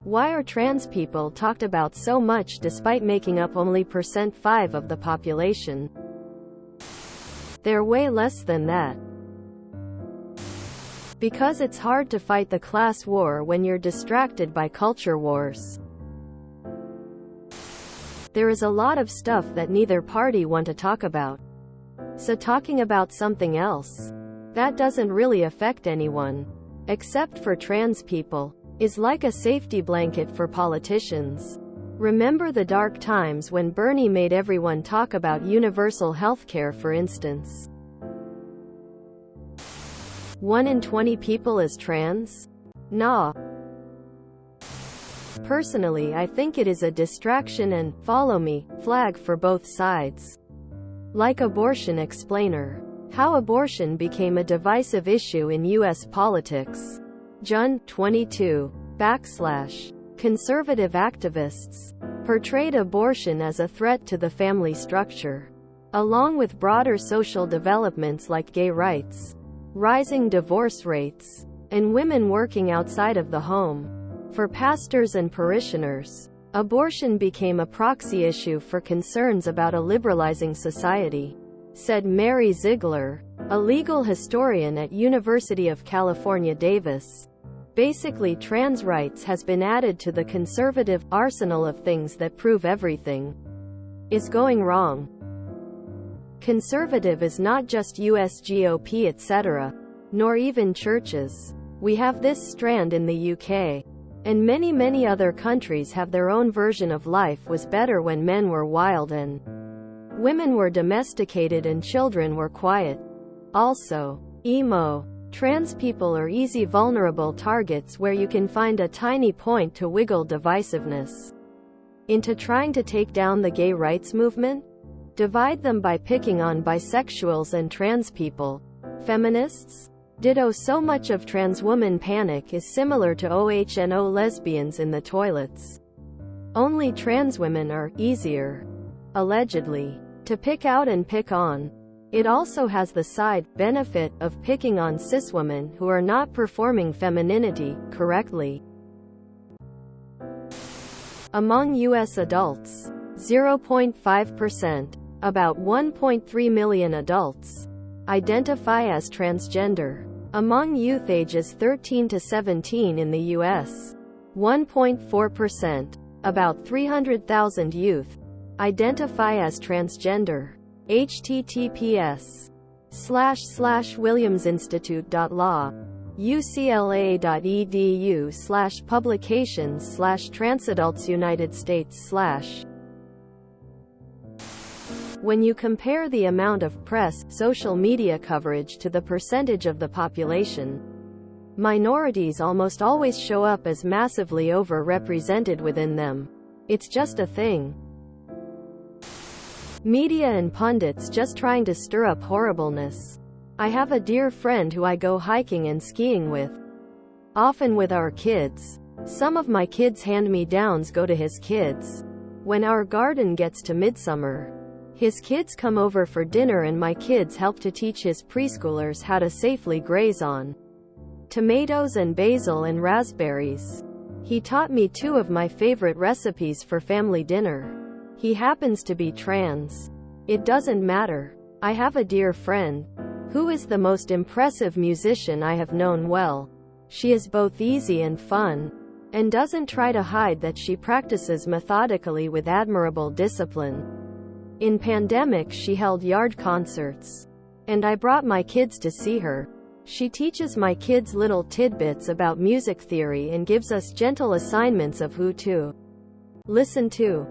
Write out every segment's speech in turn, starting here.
Why are trans people talked about so much despite making up only 5% of the population? They're way less than that. Because it's hard to fight the class war when you're distracted by culture wars. There is a lot of stuff that neither party want to talk about. So talking about something else that doesn't really affect anyone, except for trans people, is like a safety blanket for politicians. Remember the dark times when Bernie made everyone talk about universal healthcare, for instance. 1 in 20 people is trans? Nah. Personally, I think it is a distraction and follow me flag for both sides. Like abortion explainer. How abortion became a divisive issue in U.S. politics. Jun. 22. Conservative activists portrayed abortion as a threat to the family structure, along with broader social developments like gay rights, rising divorce rates, and women working outside of the home. For pastors and parishioners, abortion became a proxy issue for concerns about a liberalizing society, said Mary Ziegler, a legal historian at University of California, Davis. Basically, trans rights has been added to the conservative arsenal of things that prove everything is going wrong. Conservative is not just US GOP etc., nor even churches. We have this strand in the UK. And many other countries have their own version of life was better when men were wild and women were domesticated and children were quiet. Also, emo. Trans people are easy vulnerable targets where you can find a tiny point to wiggle divisiveness into trying to take down the gay rights movement. Divide them by picking on bisexuals and trans people. Feminists? Ditto. So much of trans woman panic is similar to OHNO lesbians in the toilets. Only trans women are easier, allegedly, to pick out and pick on. It also has the side benefit of picking on cis women who are not performing femininity correctly. Among U.S. adults, 0.5%, about 1.3 million adults, identify as transgender. Among youth ages 13 to 17 in the U.S., 1.4%, about 300,000 youth, identify as transgender. https://williamsinstitute.law, ucla.edu/publications/transadultsunited-states/. When you compare the amount of press, social media coverage to the percentage of the population, minorities almost always show up as massively overrepresented within them. It's just a thing. Media and pundits just trying to stir up horribleness. I have a dear friend who I go hiking and skiing with, often with our kids. Some of my kids' hand-me-downs go to his kids. When our garden gets to midsummer, his kids come over for dinner and my kids help to teach his preschoolers how to safely graze on tomatoes and basil and raspberries. He taught me 2 of my favorite recipes for family dinner. He happens to be trans. It doesn't matter. I have a dear friend who is the most impressive musician I have known. Well, she is both easy and fun, and doesn't try to hide that she practices methodically with admirable discipline. In pandemic she held yard concerts, and I brought my kids to see her. She teaches my kids little tidbits about music theory and gives us gentle assignments of who to listen to.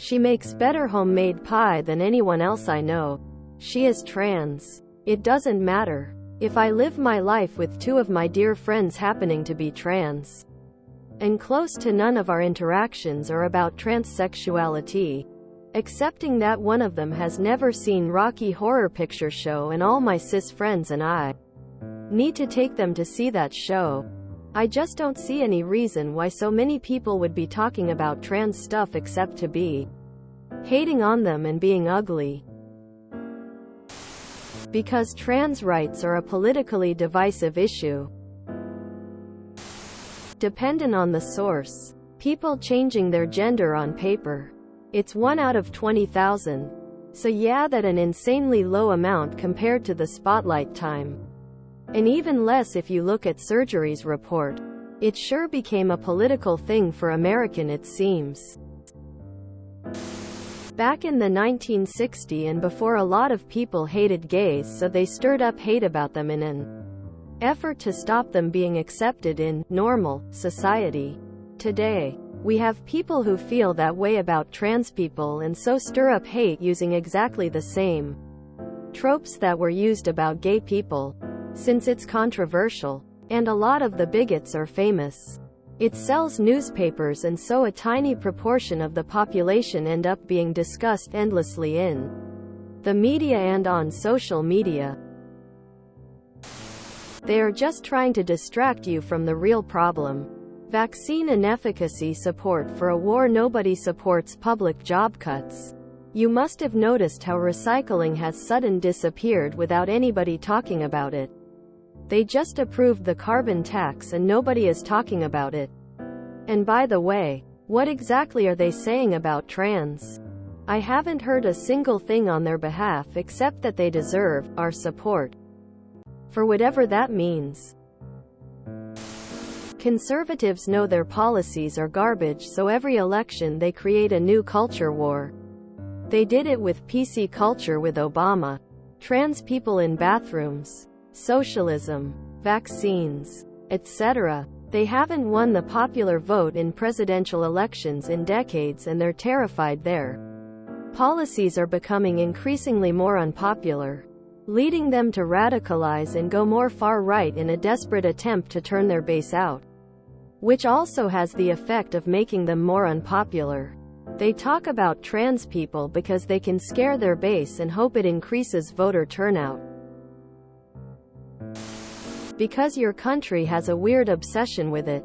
She makes better homemade pie than anyone else I know. She is trans. It doesn't matter if I live my life with 2 of my dear friends happening to be trans, and close to none of our interactions are about transsexuality. Excepting that one of them has never seen Rocky Horror Picture Show and all my cis friends and I need to take them to see that show. I just don't see any reason why so many people would be talking about trans stuff except to be hating on them and being ugly. Because trans rights are a politically divisive issue. Dependent on the source. People changing their gender on paper. It's 1 out of 20,000. So yeah, that an insanely low amount compared to the spotlight time. And even less if you look at surgery's report. It sure became a political thing for American, it seems. Back in the 1960s and before, a lot of people hated gays, so they stirred up hate about them in an effort to stop them being accepted in normal society. Today, we have people who feel that way about trans people and so stir up hate using exactly the same tropes that were used about gay people. Since it's controversial, and a lot of the bigots are famous, it sells newspapers, and so a tiny proportion of the population end up being discussed endlessly in the media and on social media. They are just trying to distract you from the real problem. Vaccine inefficacy, support for a war. Nobody supports public job cuts. You must have noticed how recycling has suddenly disappeared without anybody talking about it. They just approved the carbon tax and nobody is talking about it. And by the way, what exactly are they saying about trans? I haven't heard a single thing on their behalf except that they deserve our support. For whatever that means. Conservatives know their policies are garbage, so every election they create a new culture war. They did it with PC culture with Obama, trans people in bathrooms, socialism, vaccines, etc. They haven't won the popular vote in presidential elections in decades, and they're terrified their policies are becoming increasingly more unpopular, leading them to radicalize and go more far right in a desperate attempt to turn their base out, which also has the effect of making them more unpopular. They talk about trans people because they can scare their base and hope it increases voter turnout. Because your country has a weird obsession with it.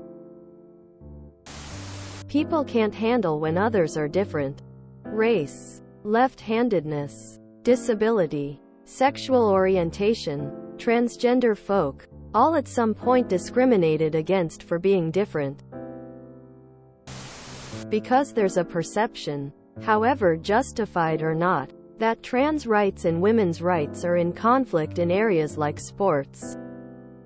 People can't handle when others are different. Race, left-handedness, disability, sexual orientation, transgender folk, all at some point discriminated against for being different. Because there's a perception, however justified or not, that trans rights and women's rights are in conflict in areas like sports,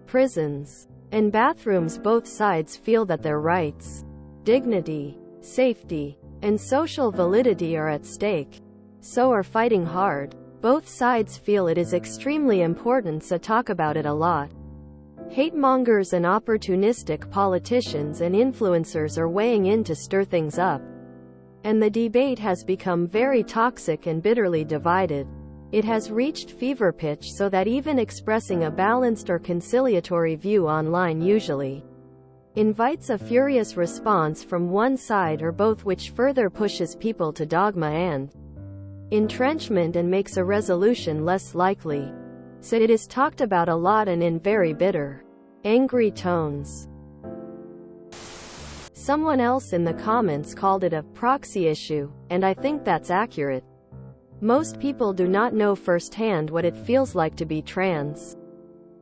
prisons, and bathrooms. Both sides feel that their rights, dignity, safety, and social validity are at stake, so are fighting hard. Both sides feel it is extremely important, so talk about it a lot. Hate-mongers and opportunistic politicians and influencers are weighing in to stir things up. And the debate has become very toxic and bitterly divided. It has reached fever pitch, so that even expressing a balanced or conciliatory view online usually invites a furious response from one side or both, which further pushes people to dogma and entrenchment and makes a resolution less likely. So it is talked about a lot and in very bitter, angry tones. Someone else in the comments called it a proxy issue, and I think that's accurate. Most people do not know firsthand what it feels like to be trans,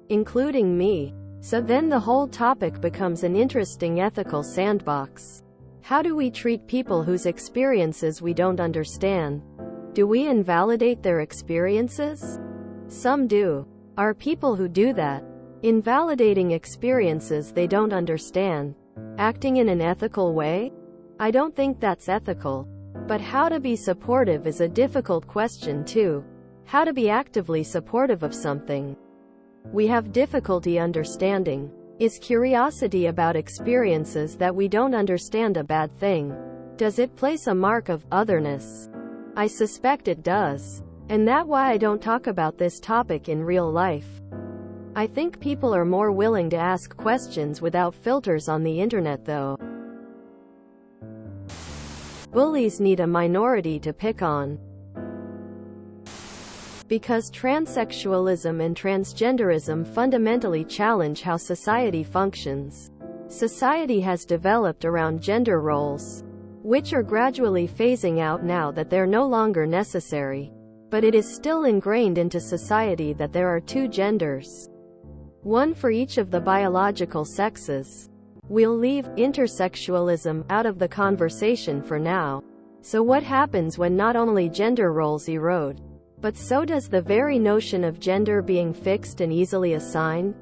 including me. So then the whole topic becomes an interesting ethical sandbox. How do we treat people whose experiences we don't understand? Do we invalidate their experiences? Some do. Are people who do that, invalidating experiences they don't understand, acting in an ethical way? I don't think that's ethical. But how to be supportive is a difficult question too. How to be actively supportive of something we have difficulty understanding. Is curiosity about experiences that we don't understand a bad thing? Does it place a mark of otherness? I suspect it does. And that's why I don't talk about this topic in real life. I think people are more willing to ask questions without filters on the internet though. Bullies need a minority to pick on. Because transsexualism and transgenderism fundamentally challenge how society functions. Society has developed around gender roles, which are gradually phasing out now that they're no longer necessary. But it is still ingrained into society that there are two genders, one for each of the biological sexes. We'll leave intersexualism out of the conversation for now. So what happens when not only gender roles erode, but so does the very notion of gender being fixed and easily assigned?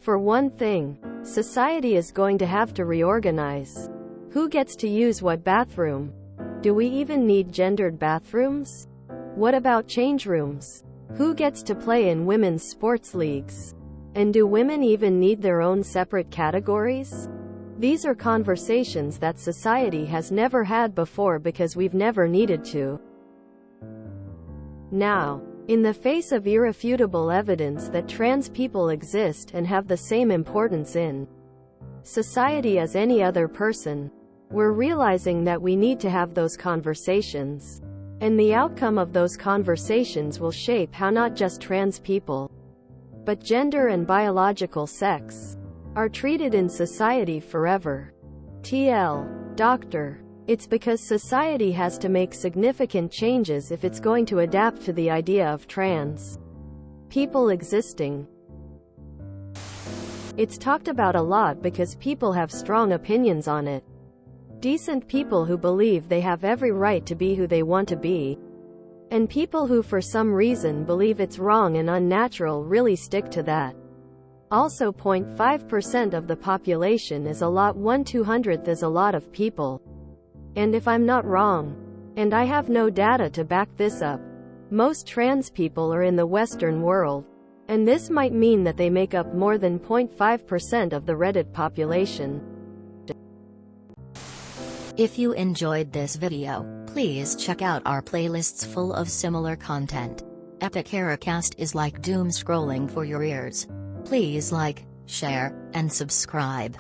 For one thing, society is going to have to reorganize. Who gets to use what bathroom? Do we even need gendered bathrooms? What about change rooms? Who gets to play in women's sports leagues? And do women even need their own separate categories? These are conversations that society has never had before because we've never needed to. Now, in the face of irrefutable evidence that trans people exist and have the same importance in society as any other person, we're realizing that we need to have those conversations. And the outcome of those conversations will shape how not just trans people, but gender and biological sex are treated in society forever. TL. Doctor. It's because society has to make significant changes if it's going to adapt to the idea of trans people existing. It's talked about a lot because people have strong opinions on it. Decent people who believe they have every right to be who they want to be. And people who for some reason believe it's wrong and unnatural really stick to that. Also 0.5% of the population is a lot, 1/200th is a lot of people. And if I'm not wrong, and I have no data to back this up, most trans people are in the Western world. And this might mean that they make up more than 0.5% of the Reddit population. If you enjoyed this video, please check out our playlists full of similar content. Epic Ericast is like doom scrolling for your ears. Please like, share, and subscribe.